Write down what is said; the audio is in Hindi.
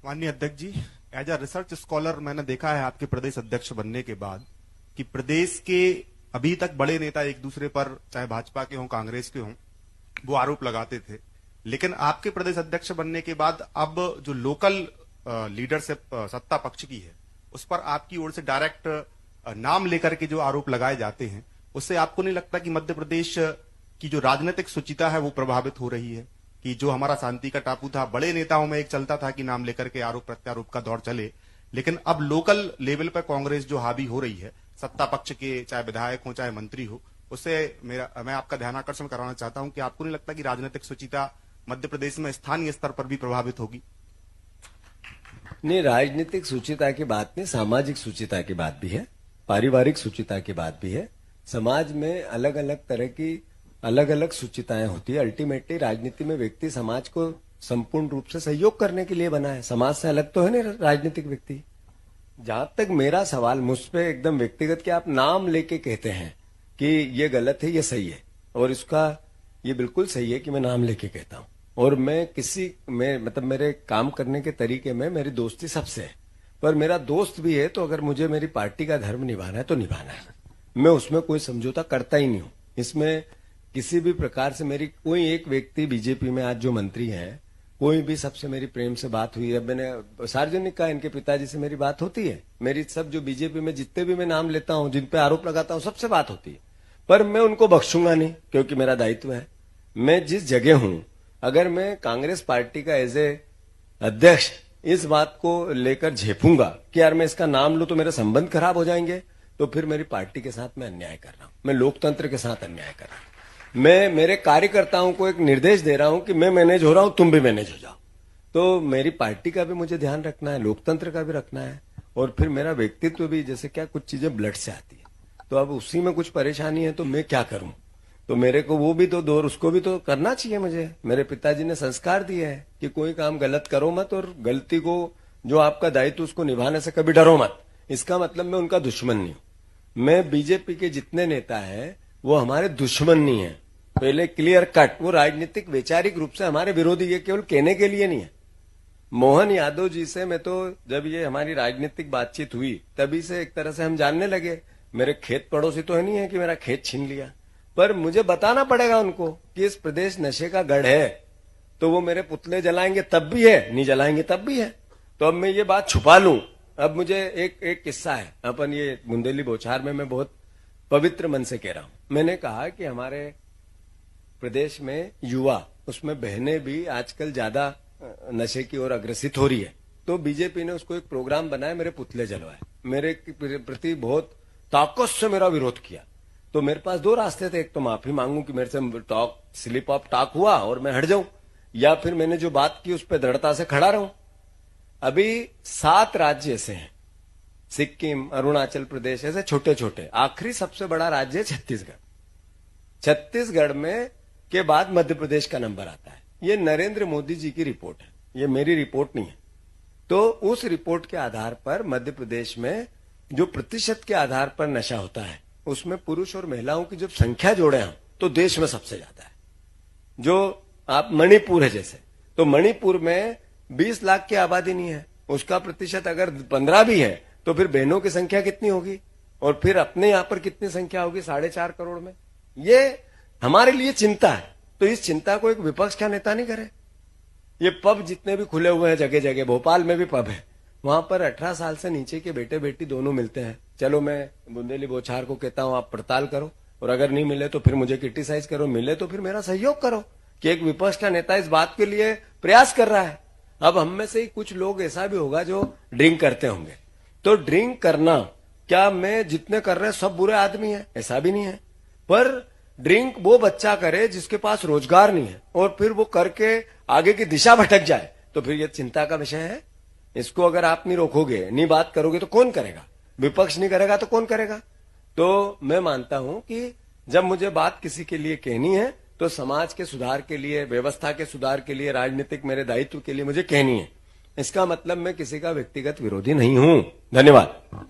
माननीय अध्यक्ष जी, एज अ रिसर्च स्कॉलर मैंने देखा है आपके प्रदेश अध्यक्ष बनने के बाद कि प्रदेश के अभी तक बड़े नेता एक दूसरे पर, चाहे भाजपा के हों कांग्रेस के हों, वो आरोप लगाते थे। लेकिन आपके प्रदेश अध्यक्ष बनने के बाद अब जो लोकल लीडरशिप सत्ता पक्ष की है, उस पर आपकी ओर से डायरेक्ट नाम लेकर के जो आरोप लगाए जाते हैं, उससे आपको नहीं लगता कि मध्य प्रदेश की जो राजनीतिक शुचिता है वो प्रभावित हो रही है? कि जो हमारा शांति का टापू था, बड़े नेताओं में एक चलता था कि नाम लेकर के आरोप प्रत्यारोप का दौर चले, लेकिन अब लोकल लेवल पर कांग्रेस जो हावी हो रही है, सत्ता पक्ष के चाहे विधायक हो चाहे मंत्री हो, उससे मैं आपका ध्यान आकर्षण कराना चाहता हूं कि आपको नहीं लगता कि राजनीतिक शुचिता मध्य प्रदेश में स्थानीय स्तर पर भी प्रभावित होगी? नहीं, राजनीतिक शुचिता की बात नहीं, सामाजिक शुचिता की बात भी है, पारिवारिक शुचिता की बात भी है। समाज में अलग अलग तरह की अलग अलग शुचिताएं होती है। अल्टीमेटली राजनीति में व्यक्ति समाज को संपूर्ण रूप से सहयोग करने के लिए बना है, समाज से अलग तो है नहीं राजनीतिक व्यक्ति। जहां तक मेरा सवाल मुझ पे एकदम व्यक्तिगत कि आप नाम लेके कहते हैं कि ये गलत है, ये सही है, और इसका ये बिल्कुल सही है कि मैं नाम लेके कहता हूं। और मैं मतलब मेरे काम करने के तरीके में मेरी दोस्ती सबसे है, पर मेरा दोस्त भी है, तो अगर मुझे मेरी पार्टी का धर्म निभाना है तो निभाना है। मैं उसमें कोई समझौता करता ही नहीं हूं। इसमें किसी भी प्रकार से मेरी कोई एक व्यक्ति बीजेपी में आज जो मंत्री हैं, कोई भी सबसे मेरी प्रेम से बात हुई है, मैंने सार्वजनिक कहा, इनके पिताजी से मेरी बात होती है, मेरी सब जो बीजेपी में जितने भी मैं नाम लेता हूं, जिन पे आरोप लगाता हूं, सबसे बात होती है। पर मैं उनको बख्शूंगा नहीं, क्योंकि मेरा दायित्व है। मैं जिस जगह हूं, अगर मैं कांग्रेस पार्टी का एज ए अध्यक्ष इस बात को लेकर झेपूंगा कि यार मैं इसका नाम लूं तो मेरे संबंध खराब हो जाएंगे, तो फिर मेरी पार्टी के साथ मैं अन्याय कर रहा हूं, मैं लोकतंत्र के साथ अन्याय कर रहा हूं। मैं मेरे कार्यकर्ताओं को एक निर्देश दे रहा हूं कि मैं मैनेज हो रहा हूं, तुम भी मैनेज हो जाओ। तो मेरी पार्टी का भी मुझे ध्यान रखना है, लोकतंत्र का भी रखना है, और फिर मेरा व्यक्तित्व भी, जैसे क्या कुछ चीजें ब्लड से आती है, तो अब उसी में कुछ परेशानी है तो मैं क्या करूं? तो मेरे को वो भी तो दौर, उसको भी तो करना चाहिए मुझे। मेरे पिताजी ने संस्कार दिए है कि कोई काम गलत करो मत, और गलती को जो आपका दायित्व उसको निभाने से कभी डरो मत। इसका मतलब मैं उनका दुश्मन नहीं हूं। मैं बीजेपी के जितने नेता है वो हमारे दुश्मन नहीं है, पहले क्लियर कट। वो राजनीतिक वैचारिक रूप से हमारे विरोधी, ये केवल कहने के लिए नहीं है। मोहन यादव जी से मैं तो, जब ये हमारी राजनीतिक बातचीत हुई, तभी से एक तरह से हम जानने लगे। मेरे खेत पड़ोसी तो है नहीं है कि मेरा खेत छीन लिया, पर मुझे बताना पड़ेगा उनको कि इस प्रदेश नशे का गढ़ है, तो वो मेरे पुतले जलाएंगे तब भी है, नहीं जलाएंगे तब भी है। तो अब मैं ये बात छुपा लूं? अब मुझे एक किस्सा है, अपन ये बुंदेली बौछार में मैं बहुत पवित्र मन से कह रहा हूं। मैंने कहा कि हमारे प्रदेश में युवा, उसमें बहनें भी आजकल ज्यादा नशे की ओर अग्रसित हो रही है, तो बीजेपी ने उसको एक प्रोग्राम बनाया, मेरे पुतले जलवाए। मेरे प्रति बहुत ताकत से मेरा विरोध किया। तो मेरे पास दो रास्ते थे, एक तो माफी मांगू कि मेरे से टॉक स्लिप ऑफ टॉक हुआ और मैं हट जाऊं, या फिर मैंने जो बात की उस पर दृढ़ता से खड़ा रहूं। अभी 7 राज्य ऐसे हैं, सिक्किम, अरुणाचल प्रदेश, ऐसे छोटे छोटे। आखिरी सबसे बड़ा राज्य है छत्तीसगढ़। छत्तीसगढ़ में के बाद मध्य प्रदेश का नंबर आता है। ये नरेंद्र मोदी जी की रिपोर्ट है, ये मेरी रिपोर्ट नहीं है। तो उस रिपोर्ट के आधार पर मध्य प्रदेश में जो प्रतिशत के आधार पर नशा होता है, उसमें पुरुष और महिलाओं की जब संख्या जोड़े हम, तो देश में सबसे ज्यादा है। जो आप मणिपुर है जैसे, तो मणिपुर में 20 लाख की आबादी नहीं है, उसका प्रतिशत अगर 15 भी है, तो फिर बहनों की संख्या कितनी होगी, और फिर अपने यहां पर कितनी संख्या होगी? 4.5 करोड़ में। ये हमारे लिए चिंता है, तो इस चिंता को एक विपक्ष का नेता नहीं करे। ये पब जितने भी खुले हुए हैं जगह जगह, भोपाल में भी पब है, वहां पर 18 साल से नीचे के बेटे बेटी दोनों मिलते हैं। चलो, मैं बुंदेली बौछार को कहता हूं आप पड़ताल करो, और अगर नहीं मिले तो फिर मुझे क्रिटिसाइज करो, मिले तो फिर मेरा सहयोग करो कि एक विपक्ष का नेता इस बात के लिए प्रयास कर रहा है। अब हम में से ही कुछ लोग ऐसा भी होगा जो ड्रिंक करते होंगे, तो ड्रिंक करना, क्या मैं जितने कर रहे हैं सब बुरे आदमी है? ऐसा भी नहीं है। पर ड्रिंक वो बच्चा करे जिसके पास रोजगार नहीं है, और फिर वो करके आगे की दिशा भटक जाए, तो फिर ये चिंता का विषय है। इसको अगर आप नहीं रोकोगे, नहीं बात करोगे, तो कौन करेगा? विपक्ष नहीं करेगा तो कौन करेगा? तो मैं मानता हूं कि जब मुझे बात किसी के लिए कहनी है, तो समाज के सुधार के लिए, व्यवस्था के सुधार के लिए, राजनीतिक मेरे दायित्व के लिए मुझे कहनी है। इसका मतलब मैं किसी का व्यक्तिगत विरोधी नहीं हूं। धन्यवाद।